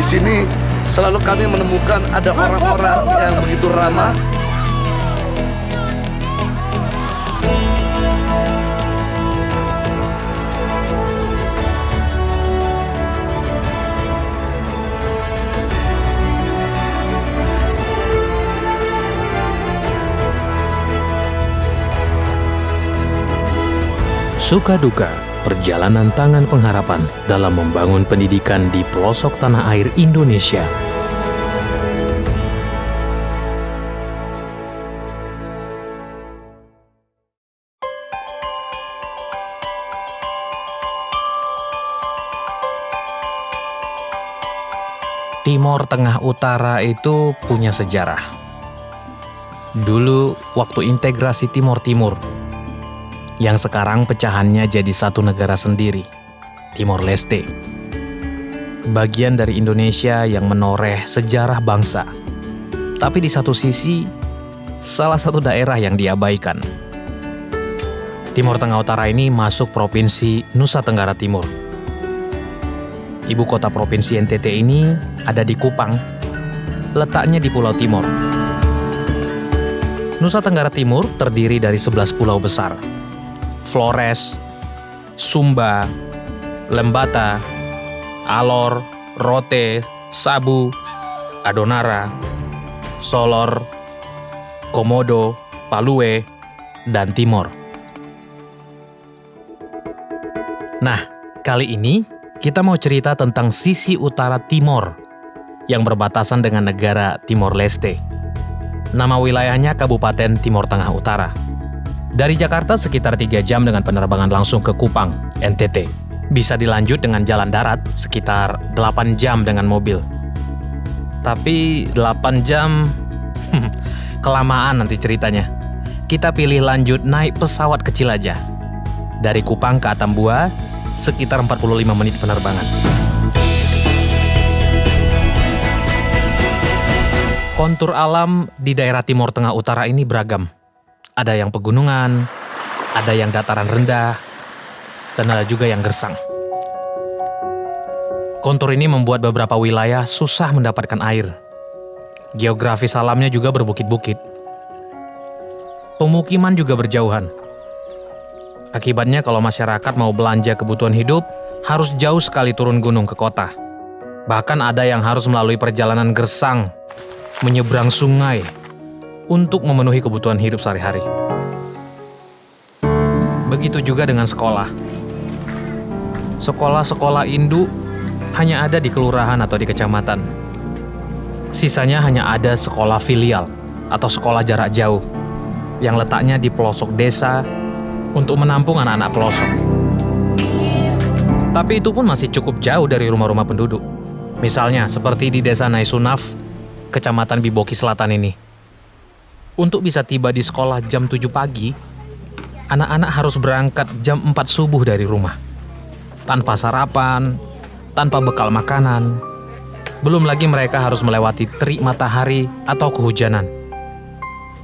di sini selalu kami menemukan ada orang-orang yang begitu ramah. Suka duka, perjalanan tangan pengharapan dalam membangun pendidikan di pelosok tanah air Indonesia. Timor Tengah Utara itu punya sejarah. Dulu, waktu integrasi Timor Timur, yang sekarang pecahannya jadi satu negara sendiri, Timor Leste. Bagian dari Indonesia yang menoreh sejarah bangsa. Tapi di satu sisi, salah satu daerah yang diabaikan. Timor Tengah Utara ini masuk Provinsi Nusa Tenggara Timur. Ibu kota Provinsi NTT ini ada di Kupang, letaknya di Pulau Timor. Nusa Tenggara Timur terdiri dari 11 pulau besar. Flores, Sumba, Lembata, Alor, Rote, Sabu, Adonara, Solor, Komodo, Palue, dan Timor. Nah, kali ini kita mau cerita tentang sisi utara Timor yang berbatasan dengan negara Timor Leste. Nama wilayahnya Kabupaten Timor Tengah Utara. Dari Jakarta sekitar 3 jam dengan penerbangan langsung ke Kupang, NTT. Bisa dilanjut dengan jalan darat sekitar 8 jam dengan mobil. Tapi 8 jam, kelamaan nanti ceritanya. Kita pilih lanjut naik pesawat kecil aja. Dari Kupang ke Atambua, sekitar 45 menit penerbangan. Kontur alam di daerah Timor Tengah Utara ini beragam. Ada yang pegunungan, ada yang dataran rendah, dan ada juga yang gersang. Kontur ini membuat beberapa wilayah susah mendapatkan air. Geografis alamnya juga berbukit-bukit. Pemukiman juga berjauhan. Akibatnya kalau masyarakat mau belanja kebutuhan hidup, harus jauh sekali turun gunung ke kota. Bahkan ada yang harus melalui perjalanan gersang, menyeberang sungai, untuk memenuhi kebutuhan hidup sehari-hari. Begitu juga dengan sekolah. Sekolah-sekolah induk hanya ada di kelurahan atau di kecamatan. Sisanya hanya ada sekolah filial atau sekolah jarak jauh yang letaknya di pelosok desa untuk menampung anak-anak pelosok. Tapi itu pun masih cukup jauh dari rumah-rumah penduduk. Misalnya seperti di Desa Naisunaf, Kecamatan Biboki Selatan ini. Untuk bisa tiba di sekolah jam 7 pagi, anak-anak harus berangkat jam 4 subuh dari rumah. Tanpa sarapan, tanpa bekal makanan. Belum lagi mereka harus melewati terik matahari atau kehujanan.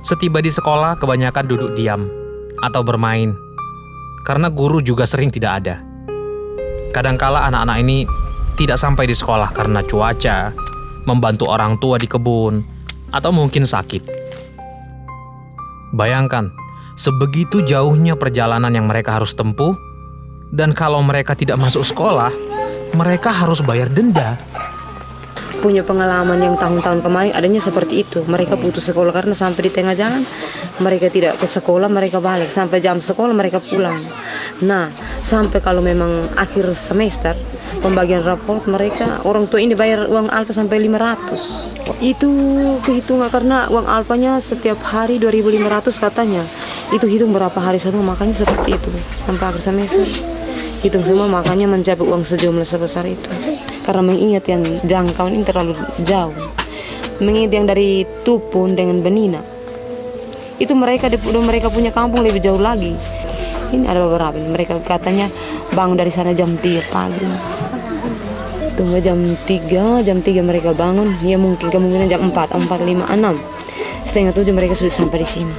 Setiba di sekolah, kebanyakan duduk diam atau bermain, karena guru juga sering tidak ada. Kadangkala anak-anak ini tidak sampai di sekolah karena cuaca, membantu orang tua di kebun, atau mungkin sakit. Bayangkan, sebegitu jauhnya perjalanan yang mereka harus tempuh, dan kalau mereka tidak masuk sekolah, mereka harus bayar denda. Punya pengalaman yang tahun-tahun kemarin adanya seperti itu. Mereka putus sekolah karena sampai di tengah jalan, mereka tidak ke sekolah, mereka balik. Sampai jam sekolah mereka pulang. Nah, sampai kalau memang akhir semester, pembagian raport mereka, orang tua ini bayar uang alpa sampai 500. Itu kehitungan karena uang alpanya setiap hari 2.500 katanya. Itu hitung berapa hari satu, makanya seperti itu. Sampai akhir semester, hitung semua makanya mencapai uang sejumlah sebesar itu. Karena mengingat yang jangkauan ini terlalu jauh. Mengingat yang dari Tupun dengan Benina. Itu mereka punya kampung lebih jauh lagi. Ini ada beberapa, mereka katanya bangun dari sana jam 3 pagi. Tunggu jam 3 mereka bangun, ya mungkin kemungkinan jam 4, 5, 6. Setengah 7 mereka sudah sampai di sini.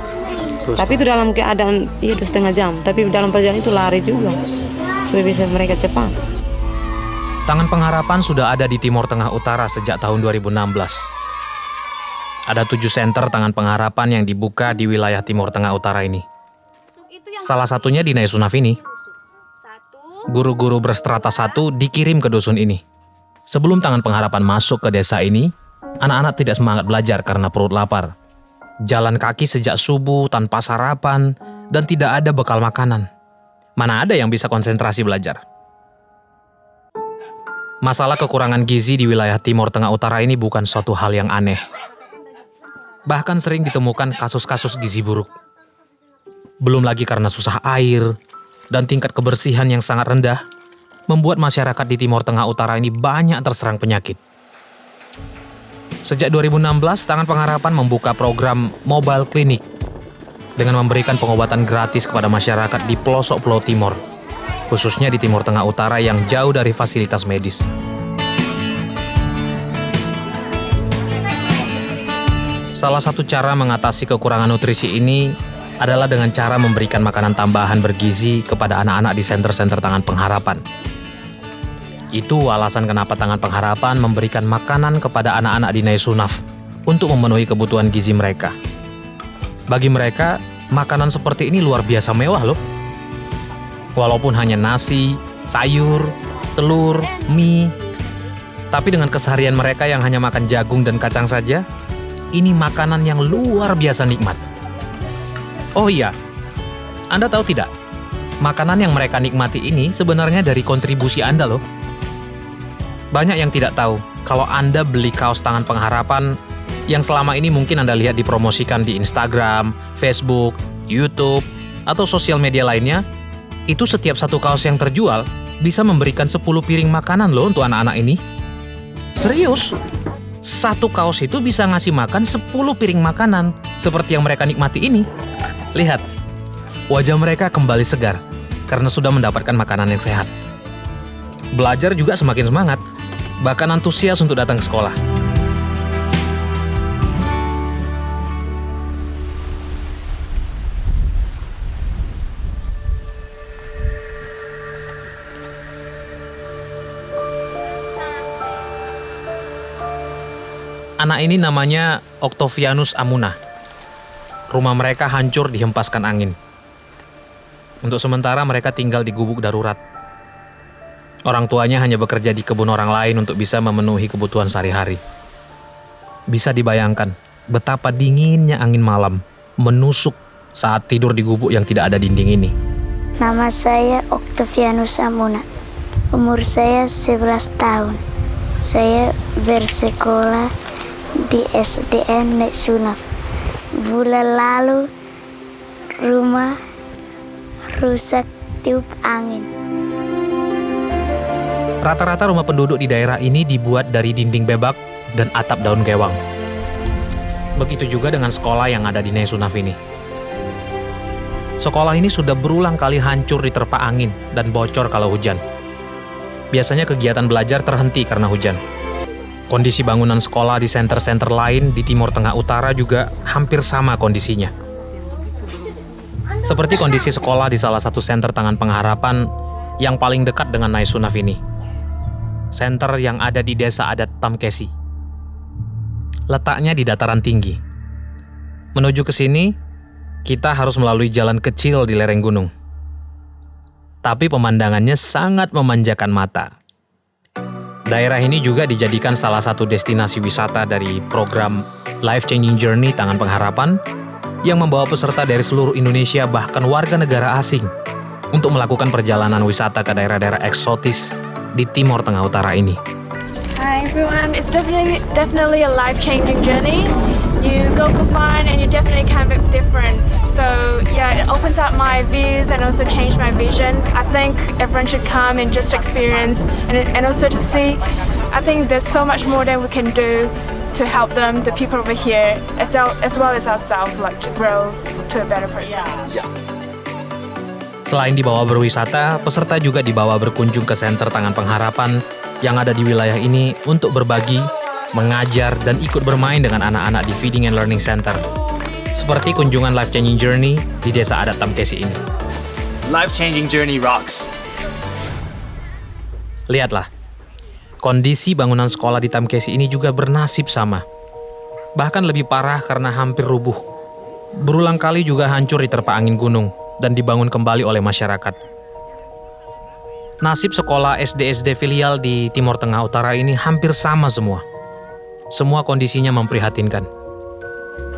Tapi itu dalam keadaan, itu setengah jam. Tapi dalam perjalanan itu lari juga, supaya bisa mereka cepat. Tangan Pengharapan sudah ada di Timur Tengah Utara sejak tahun 2016. Ada 7 senter Tangan Pengharapan yang dibuka di wilayah Timur Tengah Utara ini. Salah satunya di Naisunaf ini. Guru-guru berstrata 1 dikirim ke dusun ini. Sebelum Tangan Pengharapan masuk ke desa ini, anak-anak tidak semangat belajar karena perut lapar. Jalan kaki sejak subuh tanpa sarapan dan tidak ada bekal makanan. Mana ada yang bisa konsentrasi belajar? Masalah kekurangan gizi di wilayah Timur Tengah Utara ini bukan suatu hal yang aneh. Bahkan sering ditemukan kasus-kasus gizi buruk. Belum lagi karena susah air dan tingkat kebersihan yang sangat rendah, membuat masyarakat di Timur Tengah Utara ini banyak terserang penyakit. Sejak 2016, Tangan Pengharapan membuka program Mobile Clinic dengan memberikan pengobatan gratis kepada masyarakat di pelosok Pulau Timor, khususnya di Timur Tengah Utara yang jauh dari fasilitas medis. Salah satu cara mengatasi kekurangan nutrisi ini adalah dengan cara memberikan makanan tambahan bergizi kepada anak-anak di senter-senter Tangan Pengharapan. Itu alasan kenapa Tangan Pengharapan memberikan makanan kepada anak-anak di Naisunaf untuk memenuhi kebutuhan gizi mereka. Bagi mereka, makanan seperti ini luar biasa mewah loh. Walaupun hanya nasi, sayur, telur, mie, tapi dengan keseharian mereka yang hanya makan jagung dan kacang saja, ini makanan yang luar biasa nikmat. Oh iya, Anda tahu tidak? Makanan yang mereka nikmati ini sebenarnya dari kontribusi Anda loh. Banyak yang tidak tahu kalau Anda beli kaos Tangan Pengharapan yang selama ini mungkin Anda lihat dipromosikan di Instagram, Facebook, YouTube, atau sosial media lainnya, itu setiap satu kaos yang terjual bisa memberikan 10 piring makanan loh untuk anak-anak ini. Serius? Satu kaos itu bisa ngasih makan 10 piring makanan seperti yang mereka nikmati ini. Lihat, wajah mereka kembali segar karena sudah mendapatkan makanan yang sehat. Belajar juga semakin semangat, bahkan antusias untuk datang ke sekolah. Anak ini namanya Octavianus Amuna. Rumah mereka hancur dihempaskan angin. Untuk sementara mereka tinggal di gubuk darurat. Orang tuanya hanya bekerja di kebun orang lain untuk bisa memenuhi kebutuhan sehari-hari. Bisa dibayangkan betapa dinginnya angin malam menusuk saat tidur di gubuk yang tidak ada dinding ini. Nama saya Octavianus Amuna. Umur saya 11 tahun. Saya bersekolah di SDN Naisunaf. Bulan lalu rumah rusak tiup angin. Rata-rata rumah penduduk di daerah ini dibuat dari dinding bebak dan atap daun gewang. Begitu juga dengan sekolah yang ada di Naisunaf ini. Sekolah ini sudah berulang kali hancur diterpa angin dan bocor kalau hujan. Biasanya kegiatan belajar terhenti karena hujan. Kondisi bangunan sekolah di senter-senter lain di Timur Tengah Utara juga hampir sama kondisinya. Seperti kondisi sekolah di salah satu senter Tangan Pengharapan yang paling dekat dengan Naisunaf ini. Senter yang ada di desa adat Tamkesi. Letaknya di dataran tinggi. Menuju ke sini, kita harus melalui jalan kecil di lereng gunung. Tapi pemandangannya sangat memanjakan mata. Daerah ini juga dijadikan salah satu destinasi wisata dari program Life Changing Journey Tangan Pengharapan yang membawa peserta dari seluruh Indonesia bahkan warga negara asing untuk melakukan perjalanan wisata ke daerah-daerah eksotis di Timur Tengah Utara ini. Hi everyone, it's definitely a life-changing journey. You go for fun and you definitely can be different. So yeah, it opens up my views and also changed my vision. I think everyone should come and just experience and also to see. I think there's so much more that we can do to help them, the people over here, as well as ourselves, like to grow to a better person. Selain dibawa berwisata, peserta juga dibawa berkunjung ke senter Tangan Pengharapan yang ada di wilayah ini untuk berbagi, mengajar, dan ikut bermain dengan anak-anak di Feeding and Learning Center. Seperti kunjungan Life Changing Journey di desa adat Tamkesi ini. Life Changing Journey rocks. Lihatlah, Kondisi bangunan sekolah di Tamkesi ini juga bernasib sama. Bahkan lebih parah karena hampir rubuh. Berulang kali juga hancur diterpa angin gunung dan dibangun kembali oleh masyarakat. Nasib sekolah SD-SD filial di Timur Tengah Utara ini hampir sama semua. Semua kondisinya memprihatinkan.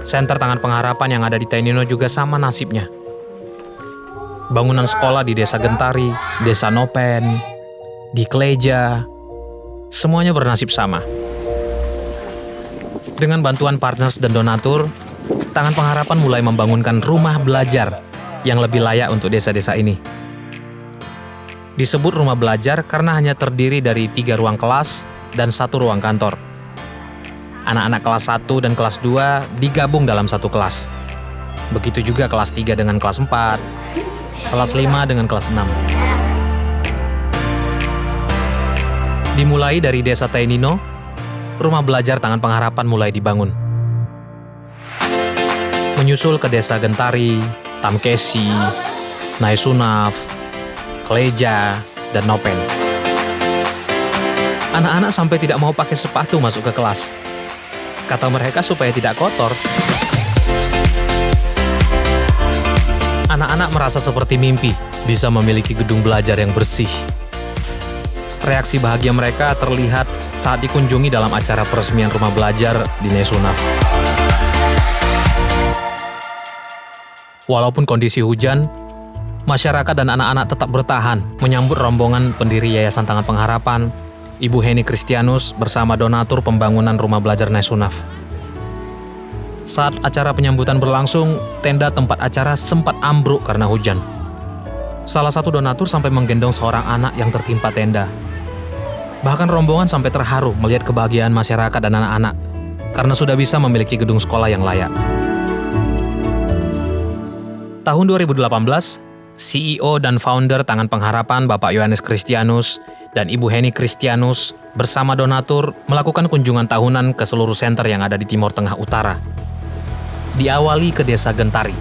Senter Tangan Pengharapan yang ada di Tainino juga sama nasibnya. Bangunan sekolah di Desa Gentari, Desa Nopen, di Kleja, semuanya bernasib sama. Dengan bantuan partners dan donatur, Tangan Pengharapan mulai membangunkan rumah belajar yang lebih layak untuk desa-desa ini. Disebut rumah belajar karena hanya terdiri dari 3 ruang kelas dan 1 ruang kantor. Anak-anak kelas 1 dan kelas 2 digabung dalam satu kelas. Begitu juga kelas 3 dengan kelas 4, kelas 5 dengan kelas 6. Dimulai dari Desa Tainino, rumah belajar Tangan Pengharapan mulai dibangun. Menyusul ke Desa Gentari, Tamkesi, Naisunaf, Kleja, dan Nopen. Anak-anak sampai tidak mau pakai sepatu masuk ke kelas. Kata mereka supaya tidak kotor. Anak-anak merasa seperti mimpi bisa memiliki gedung belajar yang bersih. Reaksi bahagia mereka terlihat saat dikunjungi dalam acara peresmian rumah belajar di Naisunaf. Walaupun kondisi hujan, masyarakat dan anak-anak tetap bertahan menyambut rombongan pendiri Yayasan Tangan Pengharapan, Ibu Heni Kristianus bersama donatur pembangunan rumah belajar Naisunaf. Saat acara penyambutan berlangsung, tenda tempat acara sempat ambruk karena hujan. Salah satu donatur sampai menggendong seorang anak yang tertimpa tenda. Bahkan rombongan sampai terharu melihat kebahagiaan masyarakat dan anak-anak karena sudah bisa memiliki gedung sekolah yang layak. Tahun 2018, CEO dan founder Tangan Pengharapan Bapak Yohanes Kristianus dan Ibu Heni Kristianus bersama donatur melakukan kunjungan tahunan ke seluruh senter yang ada di Timur Tengah Utara. Diawali ke Desa Gentari.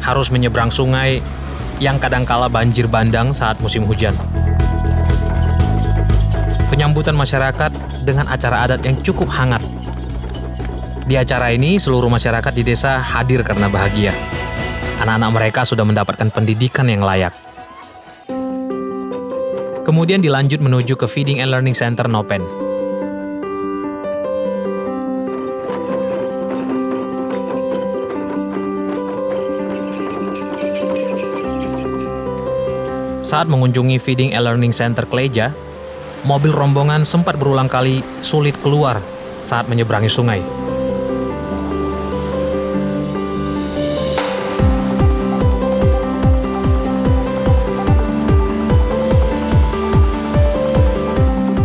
Harus menyeberang sungai yang kadangkala banjir bandang saat musim hujan. Penyambutan masyarakat dengan acara adat yang cukup hangat. Di acara ini, seluruh masyarakat di desa hadir karena bahagia. Anak-anak mereka sudah mendapatkan pendidikan yang layak. Kemudian dilanjut menuju ke Feeding and Learning Center Nopen. Saat mengunjungi Feeding and Learning Center Kleja, mobil rombongan sempat berulang kali sulit keluar saat menyeberangi sungai.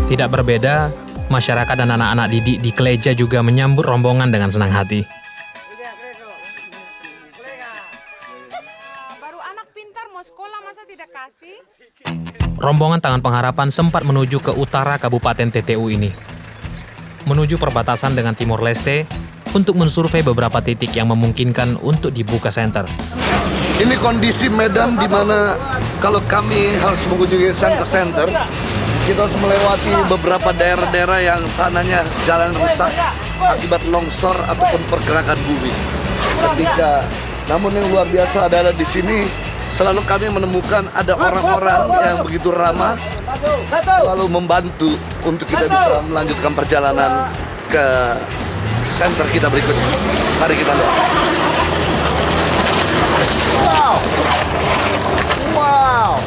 Tidak berbeda, masyarakat dan anak-anak didik di Kleja juga menyambut rombongan dengan senang hati. Baru anak pintar mau sekolah masa tidak kasih? Rombongan Tangan Pengharapan sempat menuju ke utara Kabupaten TTU ini. Menuju perbatasan dengan Timor Leste untuk mensurvei beberapa titik yang memungkinkan untuk dibuka senter. Ini kondisi medan di mana kalau kami harus mengunjungi center, kita harus melewati beberapa daerah-daerah yang tanahnya jalan rusak akibat longsor ataupun pergerakan bumi. Namun yang luar biasa adalah di sini selalu kami menemukan ada orang-orang yang begitu ramah, selalu membantu untuk kita bisa melanjutkan perjalanan ke center kita berikutnya. Mari kita lihat. Wow.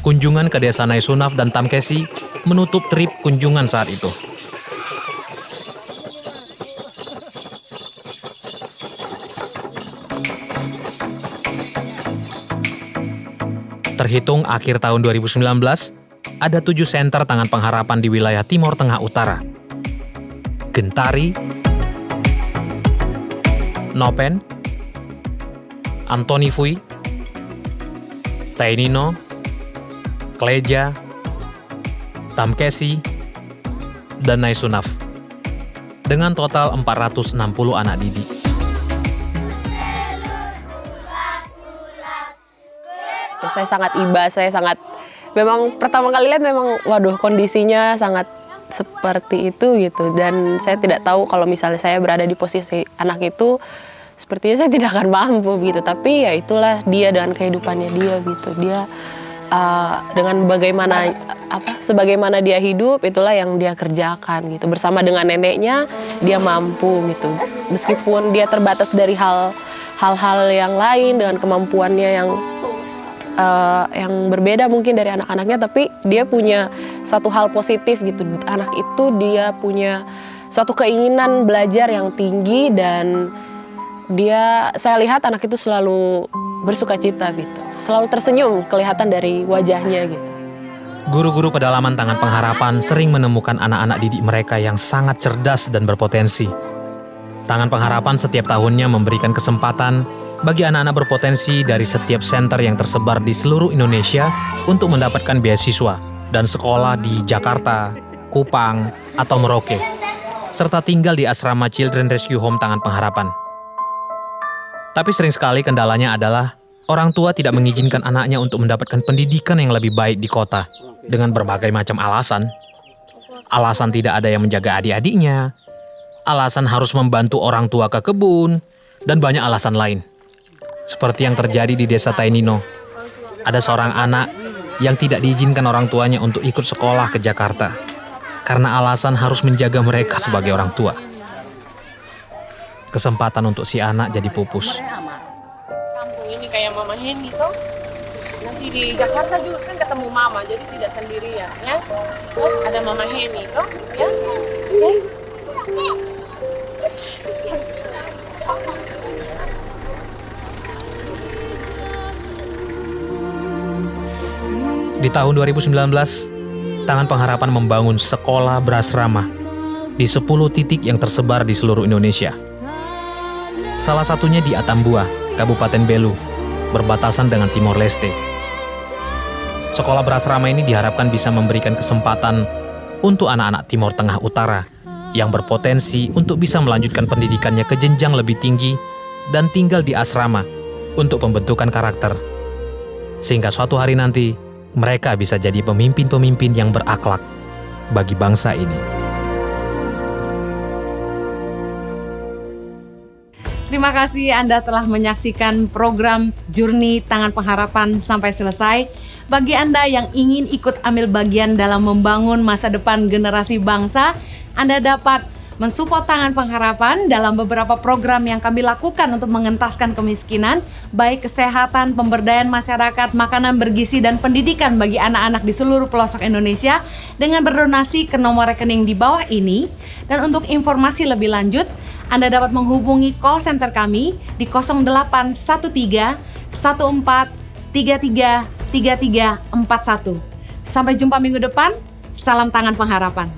Kunjungan ke Desa Naisunaf dan Tamkesi menutup trip kunjungan saat itu. Terhitung akhir tahun 2019, ada 7 senter Tangan Pengharapan di wilayah Timur Tengah Utara. Gentari, Nopen, Antonifui, Tainino, Kleja, Tamkesi, dan Naisunaf, dengan total 460 anak didik. Saya sangat iba, saya sangat memang pertama kali lihat memang waduh kondisinya sangat seperti itu gitu, dan saya tidak tahu kalau misalnya saya berada di posisi anak itu sepertinya saya tidak akan mampu gitu. Tapi ya itulah dia dengan kehidupannya dia gitu. Dia dengan sebagaimana dia hidup, itulah yang dia kerjakan gitu. Bersama dengan neneknya dia mampu gitu. Meskipun dia terbatas dari hal-hal yang lain dengan kemampuannya yang berbeda mungkin dari anak-anaknya, tapi dia punya satu hal positif gitu. Anak itu dia punya suatu keinginan belajar yang tinggi, dan saya lihat anak itu selalu bersukacita gitu, selalu tersenyum kelihatan dari wajahnya gitu. Guru-guru pedalaman Tangan Pengharapan sering menemukan anak-anak didik mereka yang sangat cerdas dan berpotensi. Tangan Pengharapan setiap tahunnya memberikan kesempatan bagi anak-anak berpotensi dari setiap senter yang tersebar di seluruh Indonesia untuk mendapatkan beasiswa dan sekolah di Jakarta, Kupang, atau Merauke, serta tinggal di asrama Children Rescue Home Tangan Pengharapan. Tapi sering sekali kendalanya adalah orang tua tidak mengizinkan anaknya untuk mendapatkan pendidikan yang lebih baik di kota dengan berbagai macam alasan. Alasan tidak ada yang menjaga adik-adiknya, alasan harus membantu orang tua ke kebun, dan banyak alasan lain. Seperti yang terjadi di desa Tainino. Ada seorang anak yang tidak diizinkan orang tuanya untuk ikut sekolah ke Jakarta karena alasan harus menjaga mereka sebagai orang tua. Kesempatan untuk si anak jadi pupus. Kampung ini kayak Mama Heni toh. Nanti di Jakarta juga kan ketemu Mama, jadi tidak sendirian ya. Oh, ada Mama Heni toh, ya. Oke. Di tahun 2019, Tangan Pengharapan membangun sekolah berasrama di 10 titik yang tersebar di seluruh Indonesia. Salah satunya di Atambua, Kabupaten Belu, berbatasan dengan Timor Leste. Sekolah berasrama ini diharapkan bisa memberikan kesempatan untuk anak-anak Timur Tengah Utara yang berpotensi untuk bisa melanjutkan pendidikannya ke jenjang lebih tinggi dan tinggal di asrama untuk pembentukan karakter. Sehingga suatu hari nanti, mereka bisa jadi pemimpin-pemimpin yang berakhlak bagi bangsa ini. Terima kasih Anda telah menyaksikan program Journey Tangan Pengharapan sampai selesai. Bagi Anda yang ingin ikut ambil bagian dalam membangun masa depan generasi bangsa, Anda dapat mensupport Tangan Pengharapan dalam beberapa program yang kami lakukan untuk mengentaskan kemiskinan, baik kesehatan, pemberdayaan masyarakat, makanan bergizi, dan pendidikan bagi anak-anak di seluruh pelosok Indonesia dengan berdonasi ke nomor rekening di bawah ini. Dan untuk informasi lebih lanjut, Anda dapat menghubungi call center kami di 0813 14 33 3341. Sampai jumpa minggu depan. Salam Tangan Pengharapan.